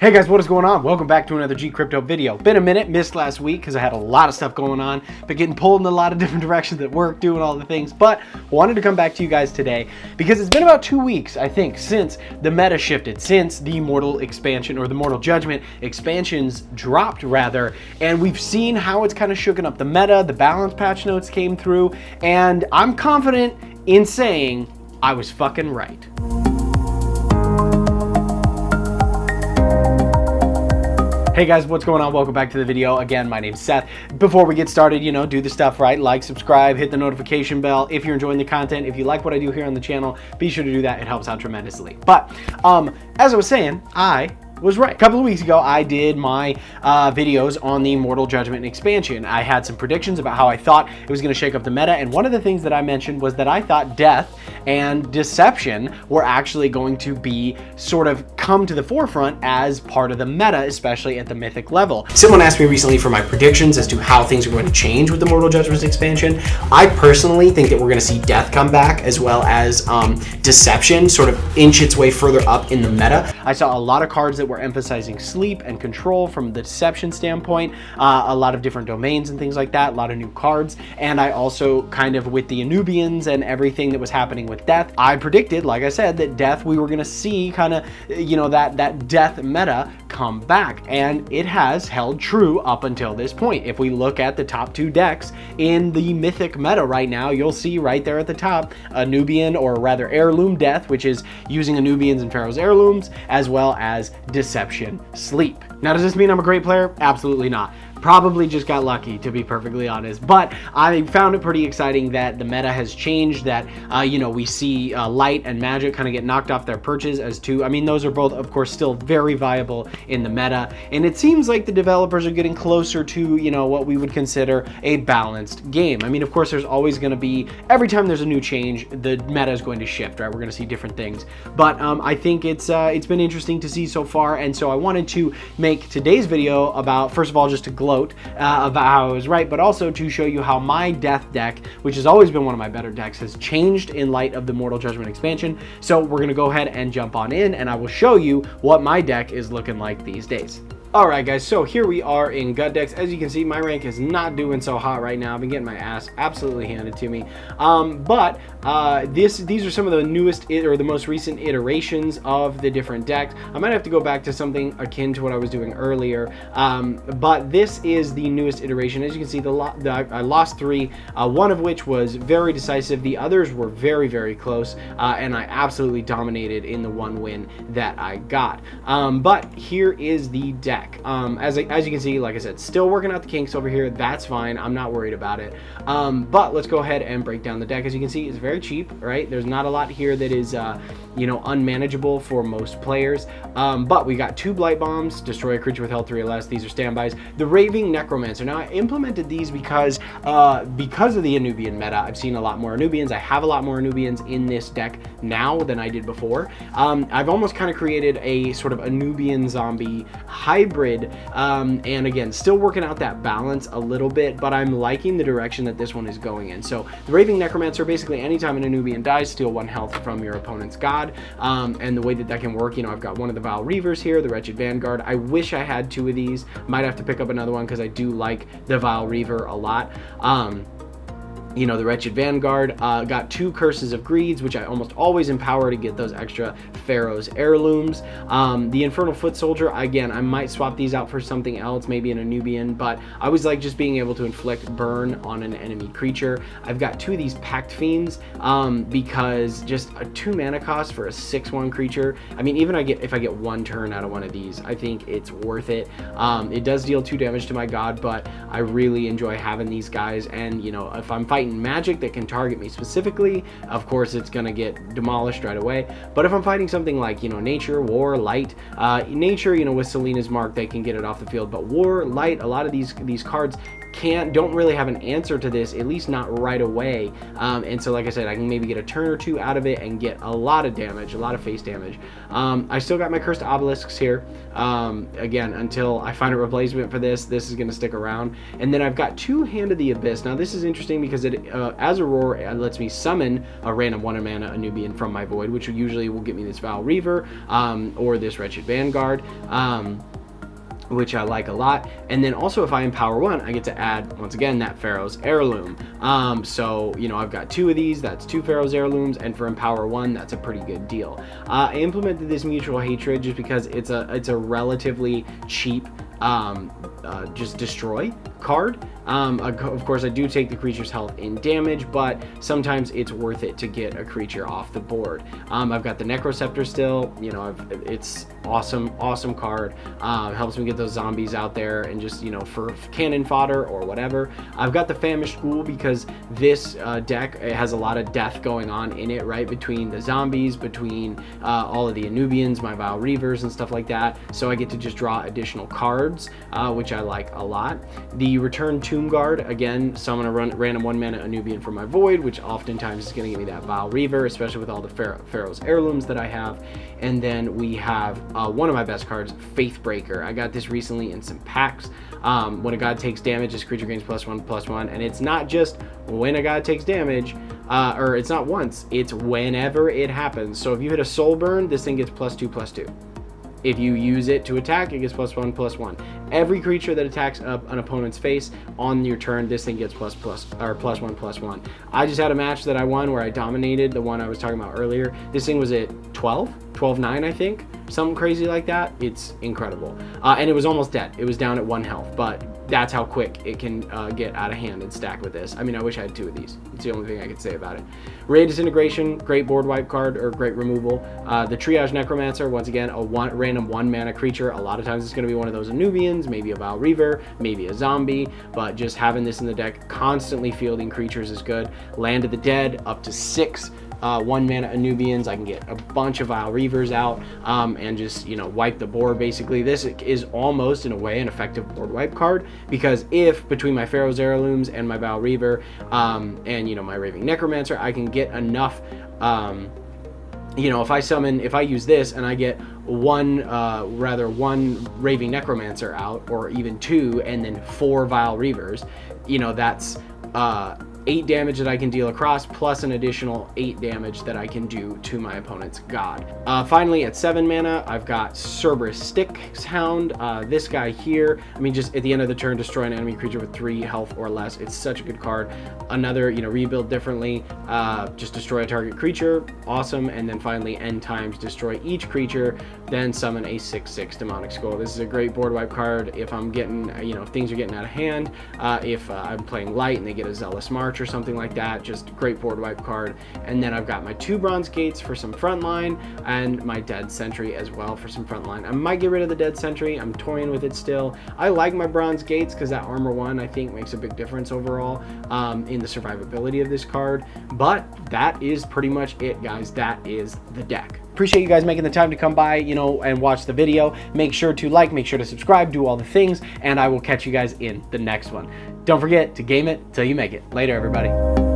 Hey guys, what is going on? Welcome back to another G Crypto video. Been a minute, missed last week because I had a lot of stuff going on, but getting pulled in a lot of different directions at work, doing all the things, but wanted to come back to you guys today because it's been about 2 weeks, I think, since the meta shifted, since the Mortal expansion, or the Mortal Judgement expansions dropped rather, and we've seen how it's kind of shooken up the meta, the balance patch notes came through, and I'm confident in saying I was fucking right. Hey guys, what's going on? Welcome back to the video. Again, my name's Seth. Before we get started, do the stuff right. Like, subscribe, hit the notification bell if you're enjoying the content. If you like what I do here on the channel, be sure to do that. It helps out tremendously. But as I was saying, I was right. A couple of weeks ago, I did my videos on the Mortal Judgement expansion. I had some predictions about how I thought it was going to shake up the meta, and one of the things that I mentioned was that I thought death and deception were actually going to be sort of come to the forefront as part of the meta, especially at the mythic level. Someone asked me recently for my predictions as to how things are going to change with the Mortal Judgement expansion. I personally think that we're going to see death come back, as well as deception sort of inch its way further up in the meta. I saw a lot of cards that were emphasizing sleep and control from the deception standpoint, a lot of different domains and things like that, a lot of new cards, and I also kind of, with the Anubians and everything that was happening with death, I predicted, like I said, that death, we were going to see kind of, that death meta come back, and it has held true up until this point. If we look at the top 2 decks in the mythic meta right now, you'll see right there at the top Anubian, or rather heirloom death, which is using Anubians and Pharaoh's heirlooms, as well as deception sleep. Now, does this mean I'm a great player? Absolutely not. Probably just got lucky, to be perfectly honest, but I found it pretty exciting that the meta has changed, that we see light and magic kind of get knocked off their perches as two. I mean, those are both, of course, still very viable in the meta, and it seems like the developers are getting closer to what we would consider a balanced game. I mean, of course, there's always going to be, every time there's a new change, the meta is going to shift, right? We're going to see different things, but I think it's been interesting to see so far, and so I wanted to make today's video about, first of all, just to gloat about how I was right, but also to show you how my death deck, which has always been one of my better decks, has changed in light of the Mortal Judgement expansion. So we're going to go ahead and jump on in, and I will show you what my deck is looking like these days. Alright guys, so here we are in gut decks. As you can see, my rank is not doing so hot right now. I've been getting my ass absolutely handed to me. These are some of the newest, or the most recent iterations of the different decks. I might have to go back to something akin to what I was doing earlier, but this is the newest iteration. As you can see, I lost 3, one of which was very decisive. The others were very, very close, and I absolutely dominated in the one win that I got. But here is the deck. As you can see, like I said, still working out the kinks over here. That's fine. I'm not worried about it. But let's go ahead and break down the deck. As you can see, it's very cheap, right? There's not a lot here that is, unmanageable for most players. But we got 2 Blight Bombs, destroy a creature with health 3 or less. These are standbys. The Raving Necromancer. Now, I implemented these because of the Anubian meta. I've seen a lot more Anubians. I have a lot more Anubians in this deck now than I did before. I've almost kind of created a sort of Anubian zombie hybrid, and again, still working out that balance a little bit, but I'm liking the direction that this one is going in. So the Raving Necromancer, basically anytime an Anubian dies, steal 1 health from your opponent's god, and the way that can work, I've got one of the Vile Reavers here, the Wretched Vanguard. I wish I had 2 of these. Might have to pick up another one because I do like the Vile Reaver a lot. The Wretched Vanguard, got 2 Curses of Greeds, which I almost always empower to get those extra Pharaoh's heirlooms. The Infernal Foot Soldier, again, I might swap these out for something else, maybe an Anubian, but I always like just being able to inflict burn on an enemy creature. I've got 2 of these Pact Fiends, because just a 2 mana cost for a 6/1 creature. I mean, even if I get 1 turn out of one of these, I think it's worth it. It does deal 2 damage to my god, but I really enjoy having these guys, and if I'm fighting magic that can target me specifically, of course it's gonna get demolished right away. But if I'm fighting something like nature, war, light, nature, with Selena's Mark, they can get it off the field, but war, light, a lot of these cards don't really have an answer to this, at least not right away. And so like I said, I can maybe get a turn or two out of it and get a lot of damage, a lot of face damage. I still got my cursed obelisks here. Again, until I find a replacement for this is going to stick around. And then I've got two Hand of the Abyss. Now this is interesting because it as a roar, it lets me summon a random 1 mana Anubian from my void, which usually will get me this Val Reaver or this Wretched Vanguard, which I like a lot. And then also if I empower 1, I get to add, once again, that Pharaoh's Heirloom. So, you know, I've got 2 of these, that's 2 Pharaoh's Heirlooms, and for empower 1, that's a pretty good deal. I implemented this Mutual Hatred just because it's a relatively cheap just destroy card. Of course, I do take the creature's health in damage, but sometimes it's worth it to get a creature off the board. I've got the Necroceptor still, you know, it's awesome card. Helps me get those zombies out there and just, you know, for cannon fodder or whatever. I've got the Famished Ghoul because this deck, it has a lot of death going on in it, right? Between the zombies, between all of the Anubians, my Val Reavers and stuff like that. So I get to just draw additional cards, which I like a lot. The Return Tomb Guard, again, summon a random 1 mana Anubian from my void, which oftentimes is going to give me that Val Reaver, especially with all the Pharaoh's Heirlooms that I have. And then we have one of my best cards, Faithbreaker. I got this recently in some packs. When a god takes damage, this creature gains +1/+1, and it's not just when a god takes damage, or it's not once, it's whenever it happens. So if you hit a Soul Burn, this thing gets +2/+2. If you use it to attack, it gets +1/+1. Every creature that attacks an opponent's face on your turn, this thing gets +1/+1. I just had a match that I won where I dominated the one I was talking about earlier. This thing was at 12-9, I think, something crazy like that. It's incredible. And it was almost dead. It was down at 1 health, but that's how quick it can get out of hand and stack with this. I mean, I wish I had 2 of these. It's the only thing I could say about it. Ray Disintegration, great board wipe card, or great removal. The Triage Necromancer, once again, a random 1 mana creature. A lot of times it's going to be one of those Anubians, maybe a Val Reaver, maybe a zombie, but just having this in the deck, constantly fielding creatures is good. Land of the Dead, up to 6 1 mana Anubians. I can get a bunch of Val Reavers out and just, you know, wipe the board basically. This is almost in a way an effective board wipe card, because if between my Pharaoh's Heirlooms and my Val Reaver and, you know, my Raving Necromancer, I can get enough, you know, if I use this and I get one Raving Necromancer out, or even 2, and then 4 Val Reavers, you know, that's 8 damage that I can deal across, plus an additional 8 damage that I can do to my opponent's god. Finally, at 7 mana, I've got Cerberus Styxhound. This guy here, I mean, just at the end of the turn, destroy an enemy creature with 3 health or less. It's such a good card. Another, you know, rebuild differently, just destroy a target creature, awesome. And then finally, end times, destroy each creature, then summon a 6/6 Demonic Skull. This is a great board wipe card if I'm getting, you know, if things are getting out of hand, if I'm playing light and they get a Zealous March or something like that. Just great board wipe card. And then I've got my 2 Bronze Gates for some frontline, and my Dead Sentry as well for some frontline. I might get rid of the Dead Sentry. I'm toying with it still. I like my Bronze Gates because that armor 1 I think makes a big difference overall in the survivability of this card. But that is pretty much it, guys. That is the deck. Appreciate you guys making the time to come by, you know, and watch the video. Make sure to like, make sure to subscribe, do all the things, and I will catch you guys in the next one. Don't forget to game it till you make it. Later, everybody.